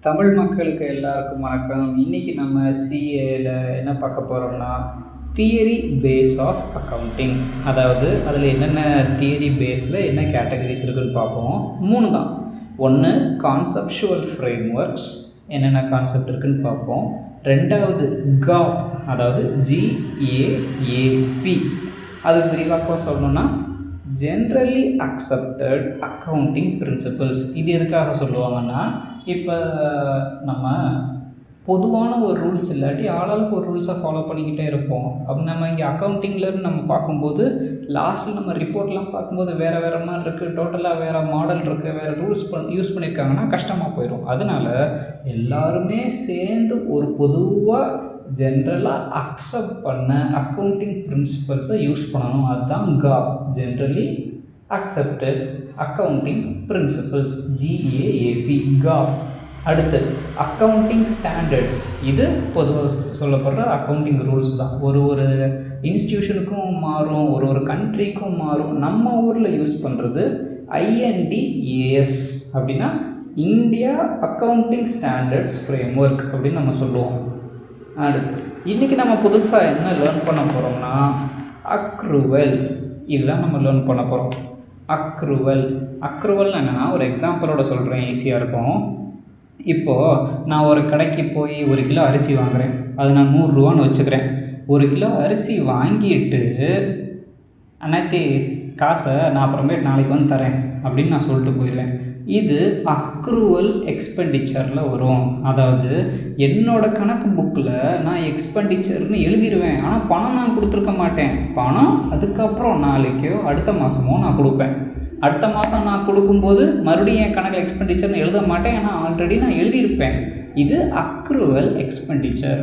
தமிழ் மக்களுக்கு எல்லாருக்கும் வணக்கம். இன்றைக்கி நம்ம சிஏல என்ன பார்க்க போகிறோம்னா தியரி பேஸ் ஆஃப் அக்கௌண்டிங். அதாவது அதில் என்னென்ன தியரி பேஸில் என்ன கேட்டகரிஸ் இருக்குதுன்னு பார்ப்போம். 3 தான். ஒன்று கான்செப்சுவல் ஃப்ரேம் ஒர்க்ஸ், என்னென்ன கான்செப்ட் இருக்குதுன்னு பார்ப்போம். 2வது காப், அதாவது ஜிஏஏபி. அது விரிவாக்கம் சொல்லணும்னா ஜென்ரலி அக்செப்டட் அக்கௌண்டிங் பிரின்சிபல்ஸ். இது எதுக்காக சொல்லுவாங்கன்னா, இப்போ நம்ம பொதுவான ஒரு ரூல்ஸ் இல்லாட்டி ஆளாளுக்கு ஒரு ரூல்ஸை ஃபாலோ பண்ணிக்கிட்டே இருப்போம். அப்போ நம்ம இங்கே அக்கௌண்டிங்லேருந்து நம்ம பார்க்கும்போது லாஸ்ட்டில் நம்ம ரிப்போர்ட்லாம் பார்க்கும்போது வேறு வேறு மாதிரி இருக்குது, டோட்டலாக வேறு மாடல் இருக்குது, வேறு ரூல்ஸ் யூஸ் பண்ணியிருக்காங்கன்னா கஷ்டமாக போயிடும். அதனால் எல்லாருமே சேர்ந்து ஒரு பொதுவாக ஜென்ரலாக அக்செப்ட் பண்ண அக்கௌண்டிங் பிரின்சிபல்ஸை யூஸ் பண்ணணும். அதுதான் காப், generally accepted accounting principles, GAAP, காப். அடுத்து அக்கௌண்டிங் ஸ்டாண்டர்ட்ஸ். இது பொதுவாக சொல்லப்படுற அக்கௌண்டிங் ரூல்ஸ் தான். ஒரு இன்ஸ்டிடியூஷனுக்கும் மாறும், ஒரு கண்ட்ரிக்கும் மாறும். நம்ம ஊரில் யூஸ் பண்ணுறது ஐஎன்டிஏஎஸ் அப்படின்னா India accounting standards frame work அப்படின்னு நம்ம சொல்லுவோம். அடுத்து இன்றைக்கி நம்ம புதுசாக என்ன லேர்ன் பண்ண போகிறோம்னா அக்ரூவல். இதுதான் நம்ம லேர்ன் பண்ண போகிறோம். அக்ரூவல்னு என்னென்னா, ஒரு எக்ஸாம்பிளோட சொல்கிறேன், ஈஸியாக இருக்கும். இப்போது நான் ஒரு கடைக்கு போய் 1 கிலோ அரிசி வாங்குகிறேன். அது நான் 100 ரூபான்னு வச்சுக்கிறேன். 1 கிலோ அரிசி வாங்கிட்டு அண்ணாச்சி காசை நான் அப்புறமேட்டு நாளைக்கு வந்து தரேன் அப்படின்னு நான் சொல்லிட்டு போயிடுவேன். இது அக்ரூவல் எக்ஸ்பெண்டிச்சரில் வரும். அதாவது என்னோடய கணக்கு புக்கில் நான் எக்ஸ்பெண்டிச்சர்னு எழுதிடுவேன், ஆனால் பணம் நான் கொடுத்துருக்க மாட்டேன். பணம் அதுக்கப்புறம் நாளைக்கோ அடுத்த மாதமோ நான் கொடுப்பேன். அடுத்த மாதம் நான் கொடுக்கும்போது மறுபடியும் என் கணக்கில் எக்ஸ்பெண்டிச்சர்னு எழுத மாட்டேன், ஏன்னா ஆல்ரெடி நான் எழுதியிருப்பேன். இது அக்ரூவல் எக்ஸ்பெண்டிச்சர்.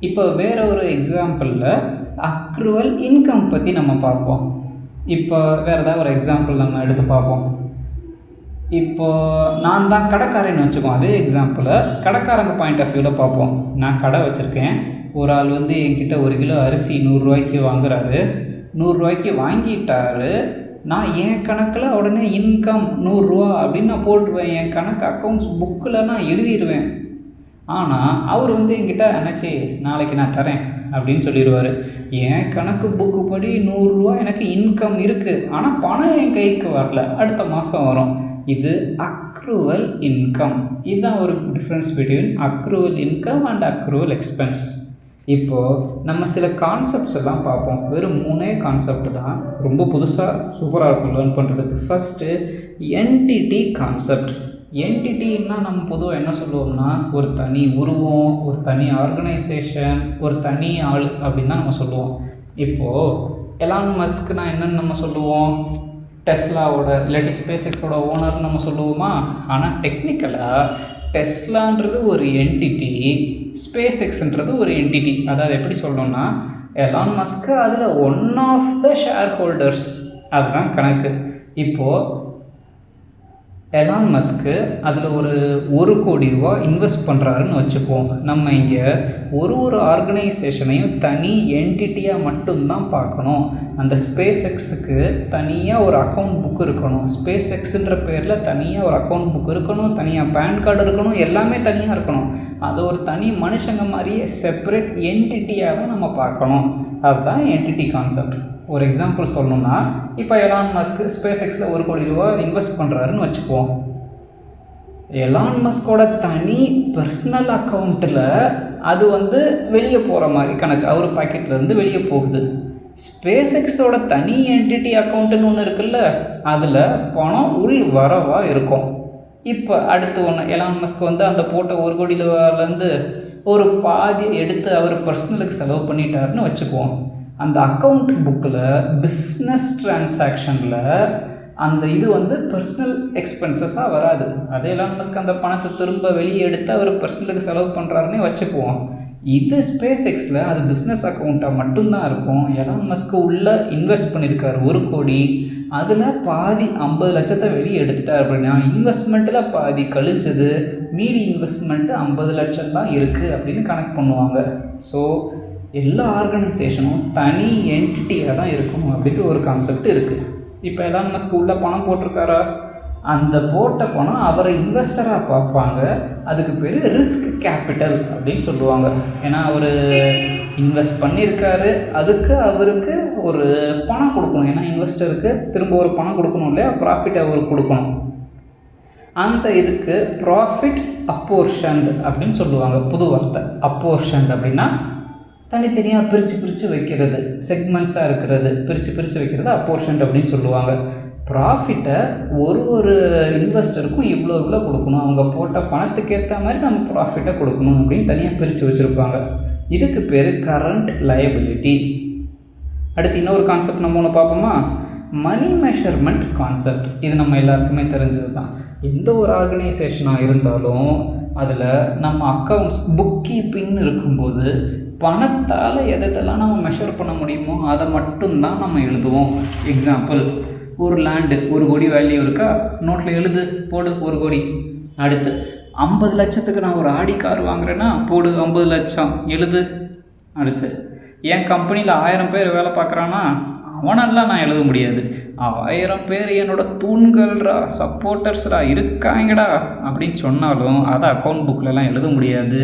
இப்போ வேறு ஒரு எக்ஸாம்பிளில் அக்ரூவல் இன்கம் பற்றி நம்ம பார்ப்போம். இப்போ வேறு ஏதாவது ஒரு எக்ஸாம்பிள் நம்ம எடுத்து பார்ப்போம். இப்போது நான் தான் கடைக்காரன்னு வச்சுக்கோம். அதே எக்ஸாம்பிளை கடைக்காரங்க பாயிண்ட் ஆஃப் வியூவில் பார்ப்போம். நான் கடை வச்சுருக்கேன். ஒரு ஆள் வந்து என்கிட்ட 1 கிலோ அரிசி 100 ரூபாய்க்கு வாங்குறாரு. 100 ரூபாய்க்கு வாங்கிட்டாரு. நான் என் கணக்கில் உடனே இன்கம் 100 ரூபா அப்படின்னு நான் போட்டுருவேன். என் கணக்கு அக்கௌண்ட்ஸ் புக்கில் நான் எழுதிடுவேன். ஆனால் அவர் வந்து என்கிட்ட அண்ணாச்சி நாளைக்கு நான் தரேன் அப்படின்னு சொல்லிடுவார். என் கணக்கு புக்கு படி 100 ரூபா எனக்கு இன்கம் இருக்குது, ஆனால் பணம் என் கைக்கு வரல, அடுத்த மாதம் வரும். இது அக்ரூவல் இன்கம். இதுதான் ஒரு difference between accrual income and accrual expense. இப்போது நம்ம சில கான்செப்ட்ஸ் எல்லாம் பார்ப்போம். வெறும் 3 கான்செப்ட் தான், ரொம்ப புதுசாக சூப்பராக இருக்கும் லேர்ன் பண்ணுறதுக்கு. First entity concept. என்டிட்டின்னா நம்ம பொதுவாக என்ன சொல்லுவோம்னா, ஒரு தனி உருவம், ஒரு தனி ஆர்கனைசேஷன், ஒரு தனி ஆள் அப்படின்னு தான் நம்ம சொல்லுவோம். இப்போது எலான் மஸ்க்னா என்னென்னு நம்ம சொல்லுவோம், டெஸ்லாவோட இல்லாட்டி ஸ்பேஸ் எக்ஸோட ஓனர்னு நம்ம சொல்லுவோமா. ஆனால் டெக்னிக்கலாக டெஸ்லான்றது ஒரு என்டிட்டி, ஸ்பேஸ் எக்ஸ்ன்றது ஒரு என்டிட்டி. அதாவது எப்படி சொல்லணும்னா, எலான் மஸ்க்கு அதில் one of the shareholders, அதுதான் கணக்கு. இப்போது எலான் மஸ்க்கு அதில் ஒரு 1 கோடி ரூபா இன்வெஸ்ட் பண்ணுறாருன்னு வச்சுப்போம். நம்ம இங்கே ஒரு ஆர்கனைசேஷனையும் தனி என்டிட்டியாக மட்டும்தான் பார்க்கணும். அந்த ஸ்பேஸ் எக்ஸுக்கு தனியாக ஒரு அக்கௌண்ட் புக் இருக்கணும். ஸ்பேஸ் எக்ஸுன்ற பேரில் தனியாக ஒரு அக்கௌண்ட் புக் இருக்கணும், தனியாக பேன் கார்டு இருக்கணும், எல்லாமே தனியாக இருக்கணும். அது ஒரு தனி மனுஷங்க மாதிரியே செப்பரேட் என்டிட்டியாக தான் நம்ம பார்க்கணும். அதுதான் என்டிட்டி கான்செப்ட். ஒரு எக்ஸாம்பிள் சொல்லணும்னா, இப்போ எலான் மஸ்க் ஸ்பேஸ் எக்ஸில் 1 கோடி ரூபா இன்வெஸ்ட் பண்ணுறாருன்னு வச்சுக்குவோம். எலான் மஸ்கோட தனி பர்சனல் அக்கௌண்ட்டில் அது வந்து வெளியே போகிற மாதிரி கணக்கு, அவர் பாக்கெட்லேருந்து வெளியே போகுது. ஸ்பேஸ் எக்ஸோட தனி என்டிட்டி அக்கௌண்ட்டுன்னு ஒன்று இருக்குல்ல, அதில் பணம் உள் வரவாக இருக்கும். இப்போ அடுத்து ஒன்று, எலான் மஸ்க் வந்து அந்த போட்ட 1 கோடி ரூபாலேருந்து ஒரு பாதி எடுத்து அவர் பர்சனலுக்கு செலவு பண்ணிட்டாருன்னு வச்சுக்குவோம். அந்த அக்கௌண்ட் புக்கில் பிஸ்னஸ் டிரான்சாக்ஷனில் அந்த இது வந்து பர்சனல் எக்ஸ்பென்சஸாக வராது. அதே எலான் மஸ்க் அந்த பணத்தை திரும்ப வெளியே எடுத்து அவர் பர்சனலுக்கு செலவு பண்ணுறாருன்னே வச்சுக்குவோம். இது ஸ்பேஸ் எக்ஸில் அது பிஸ்னஸ் அக்கௌண்ட்டாக மட்டும்தான் இருக்கும். எலான் மஸ்க்கு உள்ளே இன்வெஸ்ட் பண்ணியிருக்காரு 1 கோடி, அதில் பாதி 50 லட்சத்தை வெளியே எடுத்துட்டார் அப்படின்னா இன்வெஸ்ட்மெண்ட்டில் பாதி கழிச்சது, மீதி இன்வெஸ்ட்மெண்ட்டு 50 லட்சம் தான் இருக்குது அப்படின்னு கணக்கு பண்ணுவாங்க. ஸோ எல்லா ஆர்கனைசேஷனும் தனி என்டிட்டியாக தான் இருக்கணும் அப்படின்ட்டு ஒரு கான்செப்ட் இருக்குது. இப்போ எலான் மஸ்க் உள்ள பணம் போட்டிருக்காரா, அந்த போட்ட பணம் அவரை இன்வெஸ்டராக பார்ப்பாங்க. அதுக்கு பேர் ரிஸ்க் கேபிட்டல் அப்படின்னு சொல்லுவாங்க. ஏன்னா அவர் இன்வெஸ்ட் பண்ணியிருக்காரு, அதுக்கு அவருக்கு ஒரு பணம் கொடுக்கணும். ஏன்னா இன்வெஸ்டருக்கு திரும்ப ஒரு பணம் கொடுக்கணும் இல்லையா, ப்ராஃபிட் அவருக்கு கொடுக்கணும். அந்த இதுக்கு ப்ராஃபிட் அப்போர்ஷன்ட் அப்படின்னு சொல்லுவாங்க. புது வார்த்தை அப்போர்ஷன்ட் அப்படின்னா தனித்தனியாக பிரித்து வைக்கிறது, செக்மெண்ட்ஸாக இருக்கிறது, பிரித்து வைக்கிறது அப்போர்ஷன்ட் அப்படின்னு சொல்லுவாங்க. ப்ராஃபிட்டை ஒரு இன்வெஸ்டருக்கும் இவ்வளோ கொடுக்கணும், அவங்க போட்ட பணத்துக்கு ஏற்ற மாதிரி நம்ம ப்ராஃபிட்டை கொடுக்கணும் அப்படின்னு தனியாக பிரித்து வச்சுருப்பாங்க. இதுக்கு பேர் கரண்ட் லயபிலிட்டி. அடுத்து இன்னொரு கான்செப்ட் நம்ம ஒன்று பார்ப்போமா, மணி மெஷர்மெண்ட் கான்செப்ட். இது நம்ம எல்லாருக்குமே தெரிஞ்சது தான். எந்த ஒரு ஆர்கனைசேஷனாக இருந்தாலும் அதில் நம்ம அக்கௌண்ட்ஸ் புக் கீப்பிங்னு இருக்கும்போது பணத்தால் எதெல்லாம் நம்ம மெஷர் பண்ண முடியுமோ அதை மட்டும்தான் நம்ம எழுதுவோம். எக்ஸாம்பிள், ஒரு லேண்டு 1 கோடி வேல்யூ இருக்கா, நோட்டில் எழுது, போடு 1 கோடி. அடுத்து 50 லட்சத்துக்கு நான் ஒரு ஆடி கார் வாங்குறேன்னா போடு 50 லட்சம் எழுது. அடுத்து என் கம்பெனியில் 1000 பேர் வேலை பார்க்குறான்னா அவனெல்லாம் நான் எழுத முடியாது, 1000 பேர் என்னோட தூண்கள்ரா, சப்போர்ட்டர்ஸ்ரா இருக்காங்கடா அப்படின்னு சொன்னாலும் அதை அக்கௌண்ட் புக்கிலலாம் எழுத முடியாது.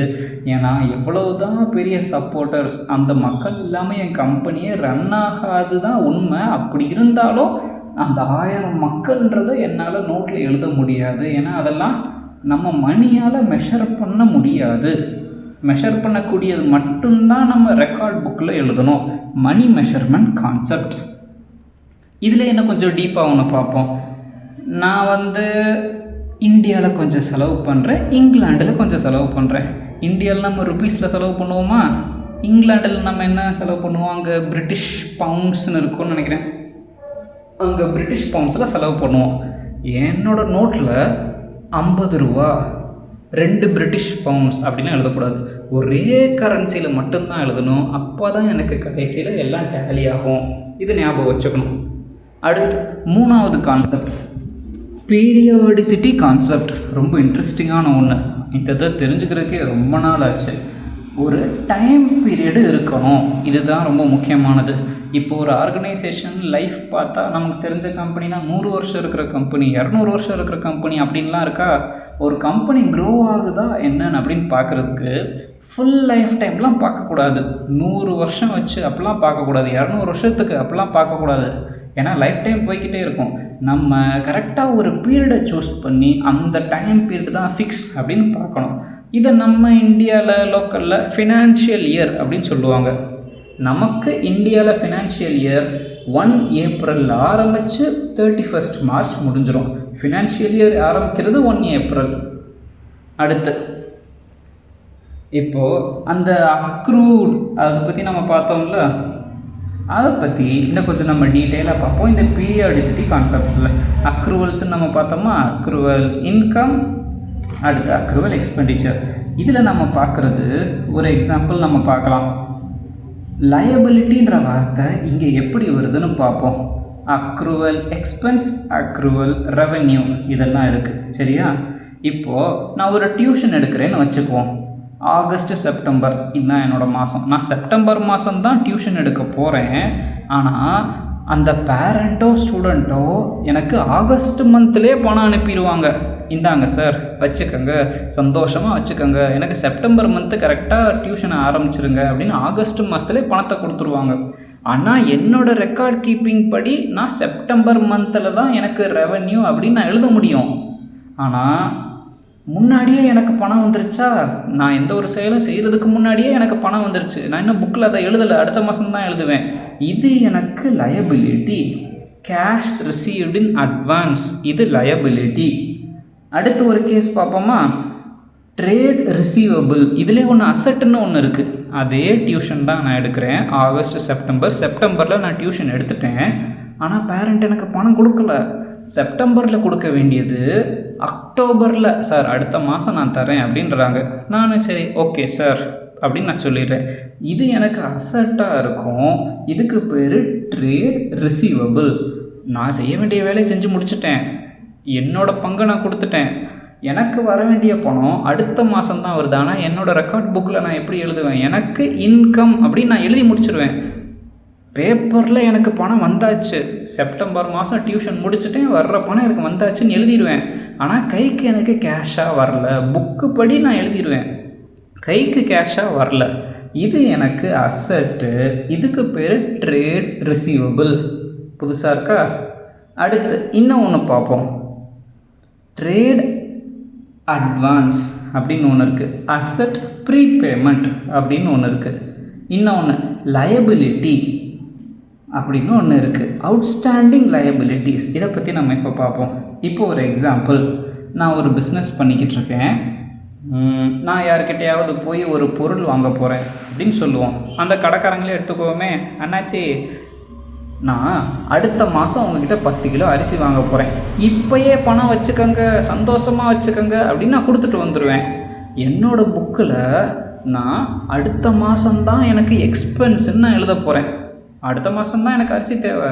ஏன்னா எவ்வளவு தான் பெரிய சப்போர்ட்டர்ஸ், அந்த மக்கள் இல்லாமல் என் கம்பெனியே ரன் ஆகாது தான் உண்மை. அப்படி இருந்தாலும் அந்த 1000 மக்கள்ன்றதை என்னால் நோட்டில் எழுத முடியாது. ஏன்னா அதெல்லாம் நம்ம மணியால் மெஷர் பண்ண முடியாது. மெஷர் பண்ணக்கூடியது மட்டும்தான் நம்ம ரெக்கார்ட் புக்கில் எழுதணும். மணி மெஷர்மெண்ட் கான்செப்ட். இதில் என்ன கொஞ்சம் டீப்பாக ஒன்று பார்ப்போம். நான் இந்தியாவில் கொஞ்சம் செலவு பண்ணுறேன், இங்கிலாண்டில் கொஞ்சம் செலவு பண்ணுறேன். இந்தியாவில் நம்ம ருபீஸில் செலவு பண்ணுவோமா, இங்கிலாண்டில் நம்ம என்ன செலவு பண்ணுவோம், அங்கே பிரிட்டிஷ் பவுண்ட்ஸ்னு இருக்கும்னு நினைக்கிறேன், அங்கே பிரிட்டிஷ் பவுண்ட்ஸில் செலவு பண்ணுவோம். என்னோடய நோட்டில் 50 ரூபா 2 பிரிட்டிஷ் பவுண்ட்ஸ் அப்படின்லாம் எழுதக்கூடாது, ஒரே கரன்சியில் மட்டும்தான் எழுதணும். அப்போ தான் எனக்கு கடைசியில் எல்லாம் டேலி ஆகும். இது ஞாபகம் வச்சுக்கணும். அடுத்து 3வது கான்செப்ட், பீரியாடிசிட்டி கான்செப்ட். ரொம்ப இன்ட்ரெஸ்டிங்கான ஒன்று. இதை தெரிஞ்சுக்கிறதுக்கே ரொம்ப நாள் ஆச்சு. ஒரு டைம் பீரியடு இருக்கணும், இதுதான் ரொம்ப முக்கியமானது. இப்போ ஒரு ஆர்கனைசேஷன் லைஃப் பார்த்தா நமக்கு தெரிஞ்ச கம்பெனினா 100 வருஷம் இருக்கிற கம்பெனி, 200 வருஷம் இருக்கிற கம்பெனி அப்படின்லாம் இருக்கா. ஒரு கம்பெனி க்ரோ ஆகுதா என்னன்னு அப்படின்னு பார்க்குறதுக்கு ஃபுல் லைஃப் டைம்லாம் பார்க்கக்கூடாது, 100 வருஷம் வச்சு அப்படிலாம் பார்க்கக்கூடாது, 200 வருஷத்துக்கு அப்படிலாம் பார்க்கக்கூடாது. ஏன்னா லைஃப் டைம் போய்கிட்டே இருக்கும். நம்ம கரெக்டாக ஒரு பீரியடை சூஸ் பண்ணி அந்த டைம் பீரியட் தான் ஃபிக்ஸ் அப்படின்னு பார்க்கணும். இதை நம்ம இந்தியாவில் லோக்கலில் ஃபினான்ஷியல் இயர் அப்படின்னு சொல்லுவாங்க. நமக்கு இந்தியாவில் ஃபினான்ஷியல் இயர் 1 ஏப்ரல் ஆரம்பித்து 31 மார்ச் முடிஞ்சிடும். ஃபினான்ஷியல் இயர் ஆரம்பிக்கிறது 1 ஏப்ரல். அடுத்து இப்போது அந்த அக்ரூட் அதை பற்றி நம்ம பார்த்தோம்ல, அதை பற்றி இன்னும் கொஞ்சம் நம்ம டீட்டெயிலாக பார்ப்போம். இந்த பீரியாடிசிட்டி கான்செப்டில் அக்ரூவல்ஸ்ன்னு நம்ம பார்த்தோமா, அக்ரூவல் இன்கம், அடுத்து அக்ரூவல் எக்ஸ்பெண்டிச்சர். இதில் நம்ம பார்க்குறது ஒரு எக்ஸாம்பிள் நம்ம பார்க்கலாம். லயபிலிட்டின்ற வார்த்தை இங்கே எப்படி வருதுன்னு பார்ப்போம். அக்ரூவல் எக்ஸ்பென்ஸ், அக்ரூவல் ரெவென்யூ இதெல்லாம் இருக்குது. சரியா? இப்போது நான் ஒரு டியூஷன் எடுக்கிறேன்னு வச்சுக்குவோம். ஆகஸ்ட் செப்டம்பர் இதுதான் என்னோடய மாதம். நான் செப்டம்பர் மாதம் தான் டியூஷன் எடுக்க போகிறேன். ஆனால் அந்த பேரண்ட்டோ ஸ்டூடெண்ட்டோ எனக்கு ஆகஸ்ட் மந்த்லேயே பணம் அனுப்பிடுவாங்க. இந்தாங்க சார் வச்சுக்கோங்க, சந்தோஷமாக வச்சுக்கோங்க, எனக்கு செப்டம்பர் மந்த்து கரெக்டாக டியூஷனை ஆரம்பிச்சிருங்க அப்படின்னு ஆகஸ்ட் மாதத்துலேயே பணத்தை கொடுத்துருவாங்க. ஆனால் என்னோடய ரெக்கார்ட் கீப்பிங் படி நான் செப்டம்பர் மந்தில் தான் எனக்கு ரெவென்யூ அப்படின்னு நான் எழுத முடியும். ஆனால் முன்னாடியே எனக்கு பணம் வந்துருச்சா, நான் எந்த ஒரு செயலும் செய்கிறதுக்கு முன்னாடியே எனக்கு பணம் வந்துருச்சு, நான் இன்னும் புக்கில் அதை எழுதலை, அடுத்த மாதம் தான் எழுதுவேன். இது எனக்கு liability. Cash received in advance, இது லயபிலிட்டி. அடுத்து ஒரு கேஸ் பார்ப்போமா, ட்ரேட் ரிசீவபிள். இதிலே ஒன்று அசட்டுன்னு ஒன்று இருக்குது. அதே டியூஷன் தான் நான் எடுக்கிறேன். ஆகஸ்ட் செப்டம்பரில் நான் டியூஷன் எடுத்துட்டேன். ஆனால் பேரண்ட் எனக்கு பணம் கொடுக்கல. செப்டம்பரில் கொடுக்க வேண்டியது அக்டோபரில், சார் அடுத்த மாதம் நான் தரேன் அப்படின்றாங்க. நானும் சரி ஓகே சார் அப்படின்னு நான் சொல்லிடுறேன். இது எனக்கு அசட்டாக இருக்கும். இதுக்கு பேர் ட்ரேட் ரிசீவபிள். நான் செய்ய வேண்டிய வேலையை செஞ்சு முடிச்சுட்டேன், என்னோடய பங்கை நான் கொடுத்துட்டேன், எனக்கு வர வேண்டிய பணம் அடுத்த மாதம் தான் வருது. ஆனால் என்னோடய ரெக்கார்ட் புக்கில் நான் எப்படி எழுதுவேன், எனக்கு இன்கம் அப்படின்னு நான் எழுதி முடிச்சிடுவேன். பேப்பரில் எனக்கு பணம் வந்தாச்சு, செப்டம்பர் மாதம் டியூஷன் முடிச்சுட்டேன், வர்ற பணம் எனக்கு வந்தாச்சுன்னு எழுதிடுவேன். ஆனால் கைக்கு எனக்கு கேஷாக வரல. புக்கு படி நான் எழுதிடுவேன், கைக்கு கேஷாக வரல. இது எனக்கு அசட்டு. இதுக்கு பேர் ட்ரேட் ரிசீவபிள். புதுசாக இருக்கா? அடுத்து இன்னும் ஒன்று பார்ப்போம். ட்ரேட் அட்வான்ஸ் அப்படின்னு ஒன்று இருக்குது. அசட் ப்ரீபேமெண்ட் அப்படின்னு ஒன்று இருக்குது. இன்னொன்று லயபிலிட்டி அப்படின்னு ஒன்று இருக்குது. Outstanding liabilities. இதை பற்றி நம்ம இப்போ பார்ப்போம். இப்போ ஒரு எக்ஸாம்பிள், நான் ஒரு பிஸ்னஸ் பண்ணிக்கிட்டு இருக்கேன். நான் யார்கிட்டையாவது போய் ஒரு பொருள் வாங்க போகிறேன் அப்படின்னு சொல்லுவோம். அந்த கடைக்காரங்களே எடுத்துக்கோமே, அண்ணாச்சி நான் அடுத்த மாதம் உங்ககிட்ட 10 கிலோ அரிசி வாங்க போகிறேன், இப்போயே பணம் வச்சுக்கோங்க, சந்தோஷமாக வச்சுக்கோங்க அப்படின்னு நான் கொடுத்துட்டு வந்துடுவேன். என்னோடய புக்கில் நான் அடுத்த மாதம்தான் எனக்கு எக்ஸ்பென்ஸுன்னு நான் எழுத போகிறேன். அடுத்த மாதம்தான் எனக்கு அரிசி தேவை,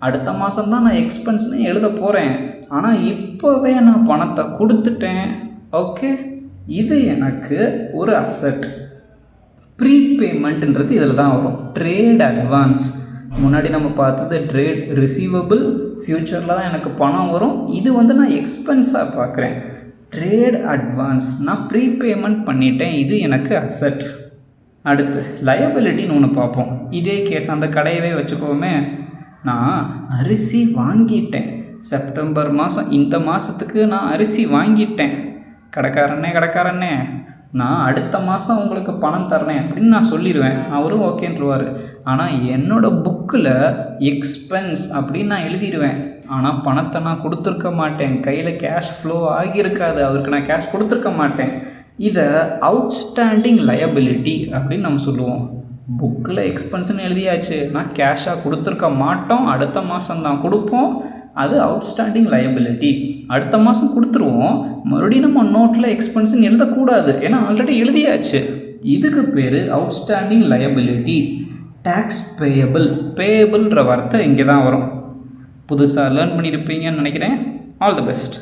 அடுத்த மாதம்தான் நான் எக்ஸ்பென்ஸ்னு எழுத போகிறேன். ஆனால் இப்போவே நான் பணத்தை கொடுத்துட்டேன். ஓகே, இது எனக்கு ஒரு அசட். ப்ரீபேமெண்ட்ன்றது இதில் தான் வரும். ட்ரேட் அட்வான்ஸ் முன்னாடி நம்ம பார்த்தது ட்ரேட் ரிசீவபிள், ஃப்யூச்சரில் தான் எனக்கு பணம் வரும். இது நான் எக்ஸ்பென்ஸாக பார்க்குறேன். ட்ரேட் அட்வான்ஸ் நான் ப்ரீபேமெண்ட் பண்ணிட்டேன், இது எனக்கு அசட். அடுத்து லயபிலிட்டின்னு ஒன்று பார்ப்போம். இதே கேஸ் அந்த கடையவே வச்சுக்கோமே, நான் அரிசி வாங்கிட்டேன், செப்டம்பர் மாதம் இந்த மாதத்துக்கு நான் அரிசி வாங்கிட்டேன். கடைக்காரனே நான் அடுத்த மாதம் உங்களுக்கு பணம் தர்றேன் அப்படின்னு நான் சொல்லிடுவேன். அவரும் ஓகேன்றுவார். ஆனால் என்னோடய புக்கில் எக்ஸ்பென்ஸ் அப்படின்னு நான் எழுதிடுவேன். ஆனால் பணத்தை நான் கொடுத்துருக்க மாட்டேன், கையில் கேஷ் ஃப்ளோ ஆகியிருக்காது, அவருக்கு நான் கேஷ் கொடுத்துருக்க மாட்டேன். இதை அவுட்ஸ்டாண்டிங் லயபிலிட்டி அப்படின்னு நம்ம சொல்லுவோம். புக்கில் எக்ஸ்பென்ஸ்னு எழுதியாச்சு, நான் கேஷாக கொடுத்துருக்க மாட்டோம், அடுத்த மாதம் தான் கொடுப்போம். அது அவுட்ஸ்டாண்டிங் லயபிலிட்டி. அடுத்த மாதம் கொடுத்துருவோம், மறுபடியும் நம்ம நோட்டில் எக்ஸ்பென்ஸ்னு எழுதக்கூடாது, ஏன்னா ஆல்ரெடி எழுதியாச்சு. இதுக்கு பேர் அவுட்ஸ்டாண்டிங் லயபிலிட்டி. டேக்ஸ் பேயபிள்ன்ற வார்த்தை இங்கே தான் வரும். புதுசாக லேர்ன் பண்ணியிருப்பீங்கன்னு நினைக்கிறேன். All the best.